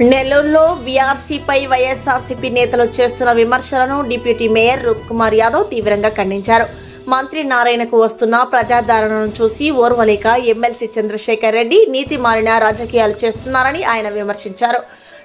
నెల్లూరులో బీఆర్సీపై వైఎస్ఆర్సీపీ నేతలు చేస్తున్న విమర్శలను డిప్యూటీ మేయర్ రూప్ కుమార్ యాదవ్ తీవ్రంగా ఖండించారు. మంత్రి నారాయణకు వస్తున్న ప్రజాదరణను చూసి ఓర్వలేక ఎమ్మెల్సీ చంద్రశేఖర్ రెడ్డి నీతి మాలిన రాజకీయాలు చేస్తున్నారని ఆయన విమర్శించారు.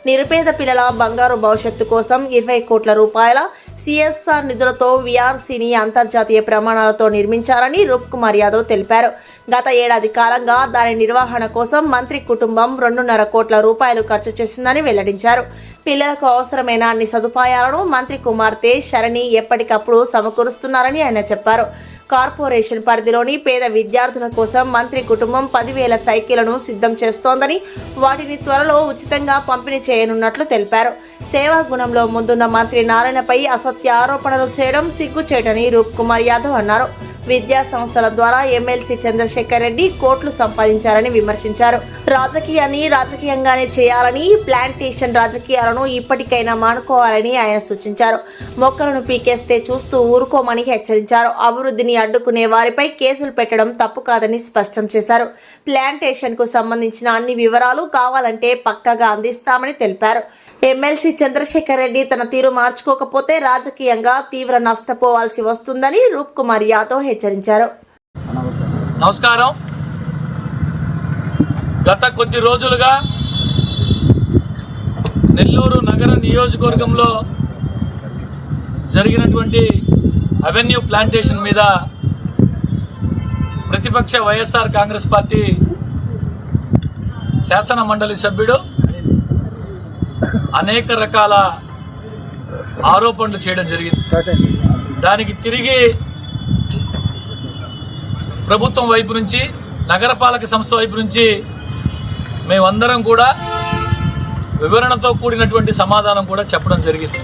నిరుపేద పిల్లల బంగారు భవిష్యత్తు కోసం 20 కోట్ల రూపాయల సిఎస్ఆర్ నిధులతో వీఆర్సీని అంతర్జాతీయ ప్రమాణాలతో నిర్మించారని రూప్ కుమార్ యాదవ్ తెలిపారు. గత ఏడాది కాలంగా దాని నిర్వహణ కోసం మంత్రి కుటుంబం 2.5 కోట్ల రూపాయలు ఖర్చు చేసిందని వెల్లడించారు. పిల్లలకు అవసరమైన అన్ని సదుపాయాలను మంత్రి కుమార్తె శరణి ఎప్పటికప్పుడు సమకూరుస్తున్నారని ఆయన చెప్పారు. కార్పొరేషన్ పరిధిలోని పేద విద్యార్థుల కోసం మంత్రి కుటుంబం 10,000 సైకిళ్లను సిద్ధం చేస్తోందని, వాటిని త్వరలో ఉచితంగా పంపిణీ చేయనున్నట్లు తెలిపారు. సేవా గుణంలో ముందున్న మంత్రి నారాయణపై అసత్య ఆరోపణలు చేయడం సిగ్గుచేటని రూప్ కుమార్ యాదవ్ అన్నారు. విద్యా సంస్థల ద్వారా ఎమ్మెల్సీ చంద్రశేఖర్ రెడ్డి కోట్లు సంపాదించారని విమర్శించారు. రాజకీయాన్ని రాజకీయంగానే చేయాలని, ప్లాంటేషన్ రాజకీయాలను ఇప్పటికైనా మానుకోవాలని ఆయన సూచించారు. మొక్కలను పీకేస్తే చూస్తూ ఊరుకోమని హెచ్చరించారు. అభివృద్ధిని అడ్డుకునే వారిపై కేసులు పెట్టడం తప్పు కాదని స్పష్టం చేశారు. ప్లాంటేషన్ కు సంబంధించిన అన్ని వివరాలు కావాలంటే పక్కాగా అందిస్తామని తెలిపారు. ఎమ్మెల్సీ చంద్రశేఖర్ రెడ్డి తన తీరు మార్చుకోకపోతే రాజకీయంగా తీవ్ర నష్టపోవాల్సి వస్తుందని రూప్ కుమార్ యాదవ్ హెచ్చరించారు. నమస్కారం. గత కొద్ది రోజులుగా నెల్లూరు నగర నియోజకవర్గంలో జరిగినటువంటి అవెన్యూ ప్లాంటేషన్ మీద ప్రతిపక్ష వైఎస్ఆర్ కాంగ్రెస్ పార్టీ శాసన మండలి సభ్యుడు అనేక రకాల ఆరోపణలు చేయడం జరిగింది. దానికి తిరిగి ప్రభుత్వం వైపు నుంచి, నగరపాలక సంస్థ వైపు నుంచి మేమందరం కూడా వివరణతో కూడినటువంటి సమాధానం కూడా చెప్పడం జరిగింది.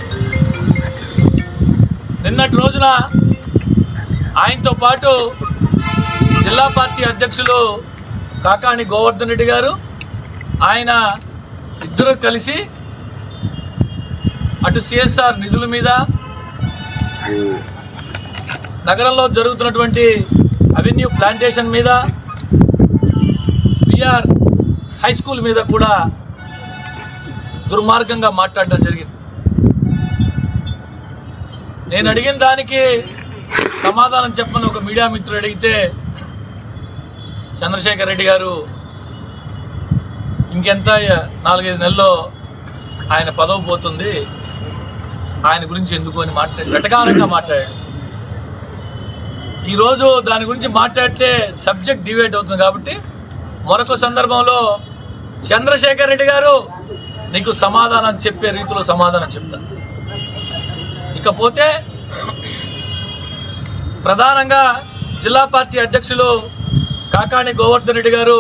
నిన్నటి రోజున ఆయనతో పాటు జిల్లా పార్టీ అధ్యక్షులు కాకాణి గోవర్ధన్ రెడ్డి గారు, ఆయన ఇద్దరు కలిసి అటు సిఎస్ఆర్ నిధుల మీద, నగరంలో జరుగుతున్నటువంటి అవెన్యూ ప్లాంటేషన్ మీద, విఆర్ హై స్కూల్ మీద కూడా దుర్మార్గంగా మాట్లాడడం జరిగింది. నేను అడిగిన దానికి సమాధానం చెప్పని ఒక మీడియా మిత్రుడు అడిగితే చంద్రశేఖర్ రెడ్డి గారు ఇంకెంత 4-5 నెలల్లో ఆయన పదవి పోతుంది, ఆయన గురించి ఎందుకు అని వెటకారంగా మాట్లాడాడు. ఈరోజు దాని గురించి మాట్లాడితే సబ్జెక్ట్ డివైడ్ అవుతుంది కాబట్టి మరొక సందర్భంలో చంద్రశేఖర్ రెడ్డి గారు నీకు సమాధానం చెప్పే రీతిలో సమాధానం చెప్తాను. ఇకపోతే ప్రధానంగా జిల్లా పార్టీ అధ్యక్షులు కాకాణి గోవర్ధన్ రెడ్డి గారు,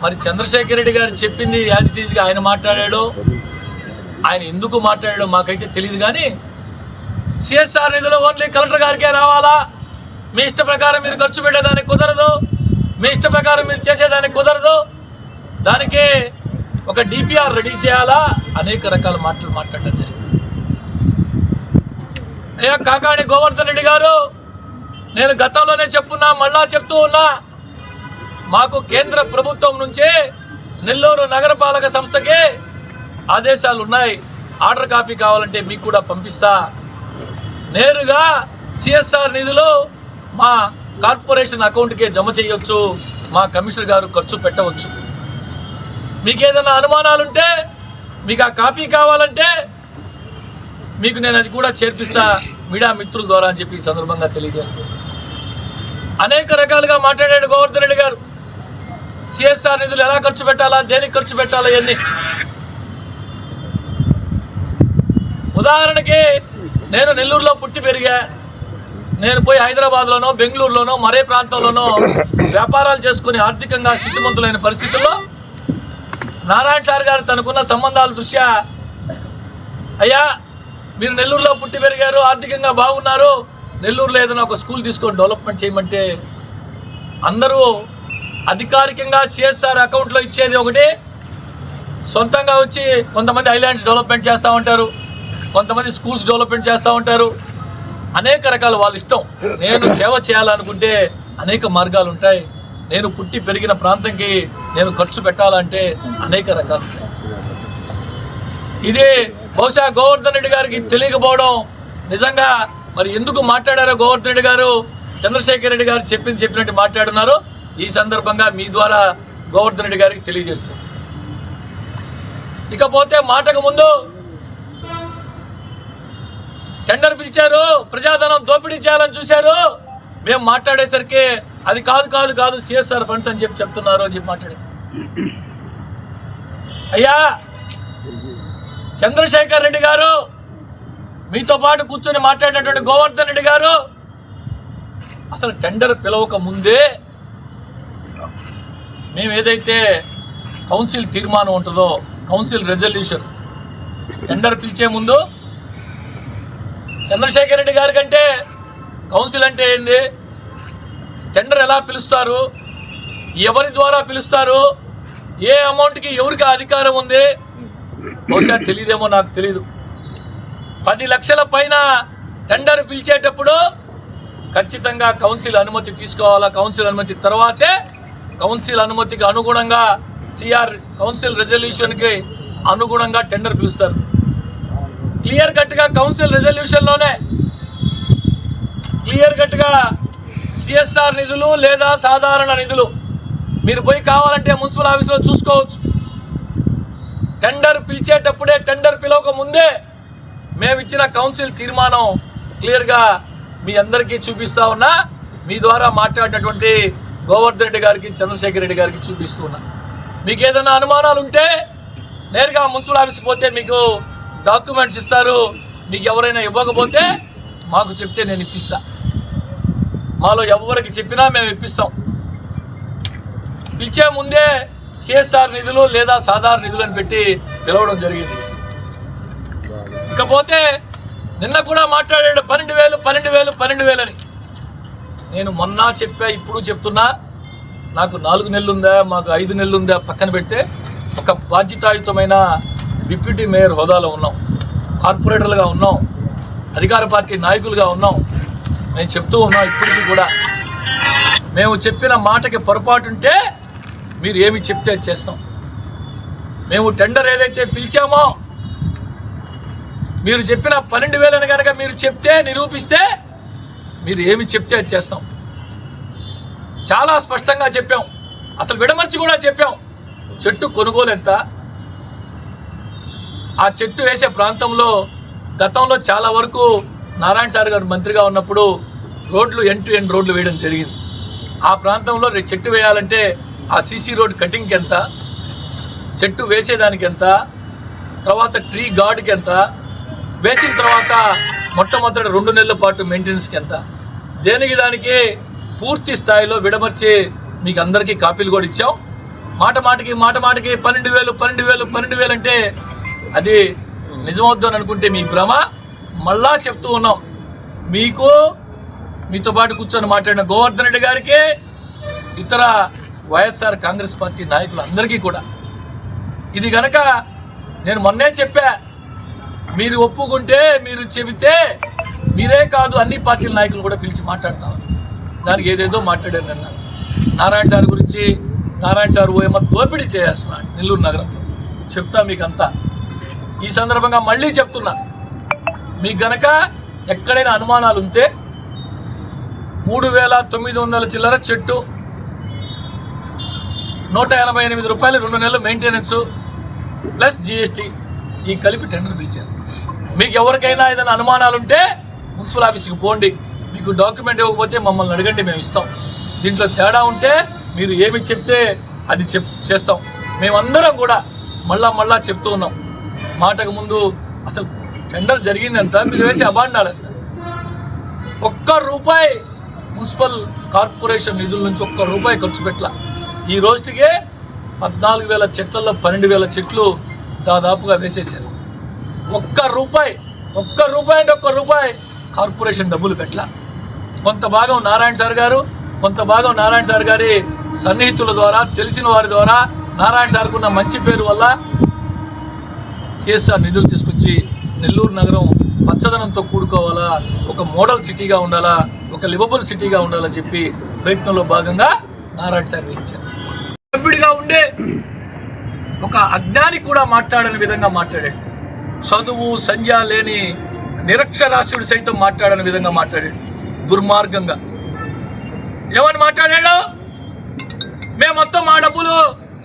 మరి చంద్రశేఖర్ రెడ్డి గారు చెప్పింది యాజ్ ఇట్ ఈజ్గా ఆయన మాట్లాడాడో, ఆయన ఎందుకు మాట్లాడాడో మాకైతే తెలియదు. కానీ సిఎస్ఆర్ నిధులు ఓన్లీ కలెక్టర్ గారికే రావాలా, మీ ఇష్ట ప్రకారం మీరు ఖర్చు పెట్టేదానికి కుదరదు, మీ ఇష్ట ప్రకారం మీరు చేసేదానికి కుదరదు, దానికి ఒక డిపిఆర్ రెడీ చేయాలా, అనేక రకాల మాటలు మాట్లాడడం జరిగింది. అయ్యా కాకాణి గోవర్ధన్ రెడ్డి గారు, నేను గతంలోనే చెప్పున్నా, మళ్ళా చెప్తూ ఉన్నా, మాకు కేంద్ర ప్రభుత్వం నుంచి నెల్లూరు నగరపాలక సంస్థకి ఆదేశాలు ఉన్నాయి. ఆర్డర్ కాపీ కావాలంటే మీకు కూడా పంపిస్తా. నేరుగా సిఎస్ఆర్ నిధులు మా కార్పొరేషన్ అకౌంట్కే జమ చేయొచ్చు, మా కమిషనర్ గారు ఖర్చు పెట్టవచ్చు. మీకు ఏదైనా అనుమానాలుంటే, మీకు ఆ కాపీ కావాలంటే మీకు నేను అది కూడా చేర్పిస్తా మీడియా మిత్రుల ద్వారా అని చెప్పి ఈ సందర్భంగా తెలియజేస్తూ అనేక రకాలుగా మాట్లాడాడు గోవర్ధన్ రెడ్డి గారు. సిఎస్ఆర్ నిధులు ఎలా ఖర్చు పెట్టాలా, దేనికి ఖర్చు పెట్టాలా ఇవన్నీ. ఉదాహరణకి నేను నెల్లూరులో పుట్టి పెరిగా, నేను పోయి హైదరాబాద్లోనో బెంగళూరులోనో మరే ప్రాంతంలోనో వ్యాపారాలు చేసుకుని ఆర్థికంగా స్థితిమంతులైన పరిస్థితుల్లో నారాయణ సార్ గారు తనకున్న సంబంధాల దృష్ట్యా, అయ్యా మీరు నెల్లూరులో పుట్టి పెరిగారు, ఆర్థికంగా బాగున్నారు, నెల్లూరులో ఏదైనా ఒక స్కూల్ తీసుకొని డెవలప్మెంట్ చేయమంటే అందరూ అధికారికంగా సిఎస్ఆర్ అకౌంట్లో ఇచ్చేది ఒకటి, సొంతంగా వచ్చి కొంతమంది ఐలాండ్స్ డెవలప్మెంట్ చేస్తూ ఉంటారు, కొంతమంది స్కూల్స్ డెవలప్మెంట్ చేస్తూ ఉంటారు. అనేక రకాల వాళ్ళ ఇష్టం. నేను సేవ చేయాలనుకుంటే అనేక మార్గాలు ఉంటాయి. నేను పుట్టి పెరిగిన ప్రాంతంకి నేను ఖర్చు పెట్టాలంటే అనేక రకాలు ఉంటాయి. ఇది బహుశా గోవర్ధన్ రెడ్డి గారికి తెలియకపోవడం నిజంగా మరి ఎందుకు మాట్లాడారో గోవర్ధన్ రెడ్డి గారు చంద్రశేఖర్ రెడ్డి గారు చెప్పినట్టు మాట్లాడున్నారు. ఈ సందర్భంగా మీ ద్వారా గోవర్ధన్ రెడ్డి గారికి తెలియజేస్తుంది. ఇకపోతే మాటకు ముందు టెండర్ పిలిచారు, ప్రజాధనం దోపిడీ చేయాలని చూశారు. మేము మాట్లాడేసరికి అది కాదు సిఎస్ఆర్ ఫండ్స్ అని చెప్తున్నారు అని చెప్పి మాట్లాడారు. అయ్యా చంద్రశేఖర్ రెడ్డి గారు, మీతో పాటు కూర్చొని మాట్లాడినటువంటి గోవర్ధన్ రెడ్డి గారు అసలు టెండర్ పిలవక ముందే మేము ఏదైతే కౌన్సిల్ తీర్మానం ఉంటుందో, కౌన్సిల్ రెజల్యూషన్, టెండర్ పిలిచే ముందు చంద్రశేఖర్ రెడ్డి గారి కంటే కౌన్సిల్ అంటే ఏంది, టెండర్ ఎలా పిలుస్తారు, ఎవరి ద్వారా పిలుస్తారు, ఏ అమౌంట్కి ఎవరికి అధికారం ఉంది బహుశా తెలియదేమో, నాకు తెలీదు. 10 లక్షల పైన టెండర్ పిలిచేటప్పుడు ఖచ్చితంగా కౌన్సిల్ అనుమతి తీసుకోవాలా. కౌన్సిల్ అనుమతి తర్వాతే కౌన్సిల్ అనుమతికి అనుగుణంగా కౌన్సిల్ రెజల్యూషన్కి అనుగుణంగా టెండర్ పిలుస్తారు. క్లియర్ కట్గా కౌన్సిల్ రెజల్యూషన్లోనే క్లియర్ కట్గా సిఎస్ఆర్ నిధులు లేదా సాధారణ నిధులు మీరు పోయి కావాలంటే మున్సిపల్ ఆఫీసులో చూసుకోవచ్చు. టెండర్ పిలిచేటప్పుడే, టెండర్ పిలవక ముందే మేము ఇచ్చిన కౌన్సిల్ తీర్మానం క్లియర్గా మీ అందరికీ చూపిస్తా ఉన్నా. మీ ద్వారా మాట్లాడినటువంటి గోవర్ధన్ రెడ్డి గారికి, చంద్రశేఖర్ రెడ్డి గారికి చూపిస్తూ ఉన్నా. మీకు ఏదైనా అనుమానాలు ఉంటే నేరుగా మున్సిపల్ ఆఫీస్కి పోతే మీకు డాక్యుమెంట్స్ ఇస్తారు. మీకు ఎవరైనా ఇవ్వకపోతే మాకు చెప్తే నేను ఇప్పిస్తా. మాలో ఎవరికి చెప్పినా మేము ఇప్పిస్తాం. పిలిచే ముందే సిఎస్ఆర్ నిధులు లేదా సాధారణ నిధులు అని పెట్టి పిలవడం జరిగింది. ఇకపోతే నిన్న కూడా మాట్లాడాడు 12,000 అని. నేను మొన్న చెప్పా, ఇప్పుడు చెప్తున్నా, నాకు 4 నెలలు ఉందా, మాకు 5 నెలలు ఉందా పక్కన పెడితే ఒక బాధ్యతాయుతమైన డిప్యూటీ మేయర్ హోదాలో ఉన్నాం, కార్పొరేటర్లుగా ఉన్నాం, అధికార పార్టీ నాయకులుగా ఉన్నాం. నేను చెప్తూ ఉన్నాం, ఇప్పటికీ కూడా మేము చెప్పిన మాటకి పొరపాటుంటే మీరు ఏమి చెప్తే చేస్తాం. మేము టెండర్ ఏదైతే పిలిచామో మీరు చెప్పిన 12,000 కనుక మీరు చెప్తే, నిరూపిస్తే మీరు ఏమి చెప్తే అది చేస్తాం. చాలా స్పష్టంగా చెప్పాం, అసలు విడమర్చి కూడా చెప్పాం. చెట్టు కొనుగోలు ఎంత, ఆ చెట్టు వేసే ప్రాంతంలో గతంలో చాలా వరకు నారాయణ సార్ గారు మంత్రిగా ఉన్నప్పుడు రోడ్లు ఎండ్ రోడ్లు వేయడం జరిగింది. ఆ ప్రాంతంలో చెట్టు వేయాలంటే ఆ సీసీ రోడ్ కటింగ్కి ఎంత, చెట్టు వేసేదానికి ఎంత, తర్వాత ట్రీ గార్డ్కి ఎంత, వేసిన తర్వాత మొట్టమొదటి 2 నెలల పాటు మెయింటెనెన్స్కి ఎంత, దేనికి దానికి పూర్తి స్థాయిలో విడమర్చి మీకు అందరికీ కాపీలు కూడా ఇచ్చాం. మాట మాటకి 12,000 అంటే అది నిజమవుద్దు అని అనుకుంటే మీ భ్రమ. మళ్ళా చెప్తూ ఉన్నాం, మీతో పాటు కూర్చొని మాట్లాడిన గోవర్ధన్ రెడ్డి గారికి, ఇతర వైఎస్ఆర్ కాంగ్రెస్ పార్టీ నాయకులందరికీ కూడా ఇది కనుక నేను మొన్నే చెప్పా, మీరు ఒప్పుకుంటే, మీరు చెబితే మీరే కాదు అన్ని పార్టీల నాయకులు కూడా పిలిచి మాట్లాడతాం. దానికి ఏదేదో మాట్లాడారు నిన్న నారాయణ సార్ గురించి. నారాయణ సార్ ఏమో దోపిడీ చేస్తున్నాడు నెల్లూరు నగరంలో, చెప్తా మీకంతా. ఈ సందర్భంగా మళ్ళీ చెప్తున్నా, మీకు గనక ఎక్కడైనా అనుమానాలు ఉంటే 3,900 చిల్లర చెట్టు, 188 రూపాయలు 2 నెలలు మెయింటెనెన్స్ ప్లస్ GST ఈ కలిపి టెండర్ పిలిచారు. మీకు ఎవరికైనా ఏదైనా అనుమానాలు ఉంటే మున్సిపల్ ఆఫీస్కి పోండి, మీకు డాక్యుమెంట్ ఇవ్వకపోతే మమ్మల్ని అడగండి, మేము ఇస్తాం. దీంట్లో తేడా ఉంటే మీరు ఏమి చెప్తే అది చేస్తాం. మేమందరం కూడా మళ్ళా చెప్తూ ఉన్నాం, మాటకు ముందు అసలు టెండర్ జరిగిందంత, మీరు వేసే అబాండాలు ఎంత. 1 రూపాయి మున్సిపల్ కార్పొరేషన్ నిధుల నుంచి 1 రూపాయి ఖర్చు పెట్టాల. ఈ రోజుకే 14,000 చెట్లలో 12,000 చెట్లు దాదాపుగా వేసేసారు. 1 రూపాయి అంటే 1 రూపాయి కార్పొరేషన్ డబ్బులు పెట్టాల. కొంత భాగం నారాయణ సార్ గారు, కొంత భాగం నారాయణ సార్ గారి సన్నిహితుల ద్వారా, తెలిసిన వారి ద్వారా, నారాయణ సార్కు ఉన్న మంచి పేరు వల్ల సిఎస్ఆర్ నిధులు తీసుకొచ్చి నెల్లూరు నగరం పచ్చదనంతో కూడుకోవాలా, ఒక మోడల్ సిటీగా ఉండాలా, ఒక లివబుల్ సిటీగా ఉండాలని చెప్పి ప్రయత్నంలో భాగంగా నారాయణ సార్ వేయించారు. సభ్యుడిగా ఉండే ఒక అజ్ఞాని కూడా మాట్లాడని విధంగా మాట్లాడాడు. చదువు సంధ్య లేని నిరక్షరాస్యుడు సైతం మాట్లాడని విధంగా మాట్లాడాడు. దుర్మార్గంగా ఏమని మాట్లాడాడు? మేము మొత్తం మా డబ్బులు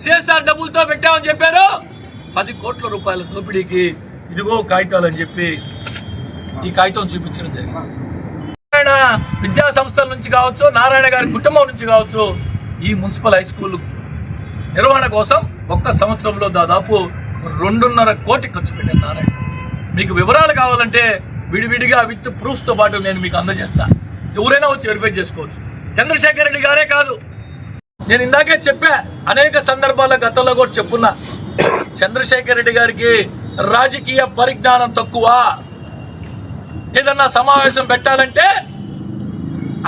సిఎస్ఆర్ డబ్బులతో పెట్టామని చెప్పారు. 10 కోట్ల రూపాయల దోపిడీకి ఇదిగో కాగితాలు అని చెప్పి ఈ కాగితం చూపించడం జరిగింది. నారాయణ విద్యా సంస్థల నుంచి కావచ్చు, నారాయణ గారి కుటుంబం నుంచి కావచ్చు, ఈ మున్సిపల్ హై స్కూల్ నిర్వహణ కోసం ఒక్క సంవత్సరంలో దాదాపు 2.5 కోటి ఖర్చు పెట్టారు నారాయణ సార్. మీకు వివరాలు కావాలంటే విడివిడిగా విత్ ప్రూఫ్స్తో పాటు నేను మీకు అందజేస్తా. ఎవరైనా వచ్చి వెరిఫై చేసుకోవచ్చు. చంద్రశేఖర్ రెడ్డి గారే కాదు, నేను ఇందాకే చెప్పా, అనేక సందర్భాల్లో గతంలో కూడా చెప్పున్నా, చంద్రశేఖర్ రెడ్డి గారికి రాజకీయ పరిజ్ఞానం తక్కువ. ఏదన్నా సమావేశం పెట్టాలంటే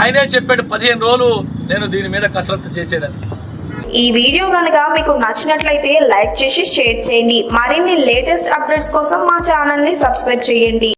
ఆయనే చెప్పాడు 15 రోజులు నేను దీని మీద కసరత్తు చేసేదని. ఈ వీడియో కనుక మీకు నచ్చినట్లయితే లైక్ చేసి షేర్ చేయండి. మరిన్ని లేటెస్ట్ అప్డేట్స్ కోసం మా ఛానల్ ని సబ్స్క్రైబ్ చేయండి.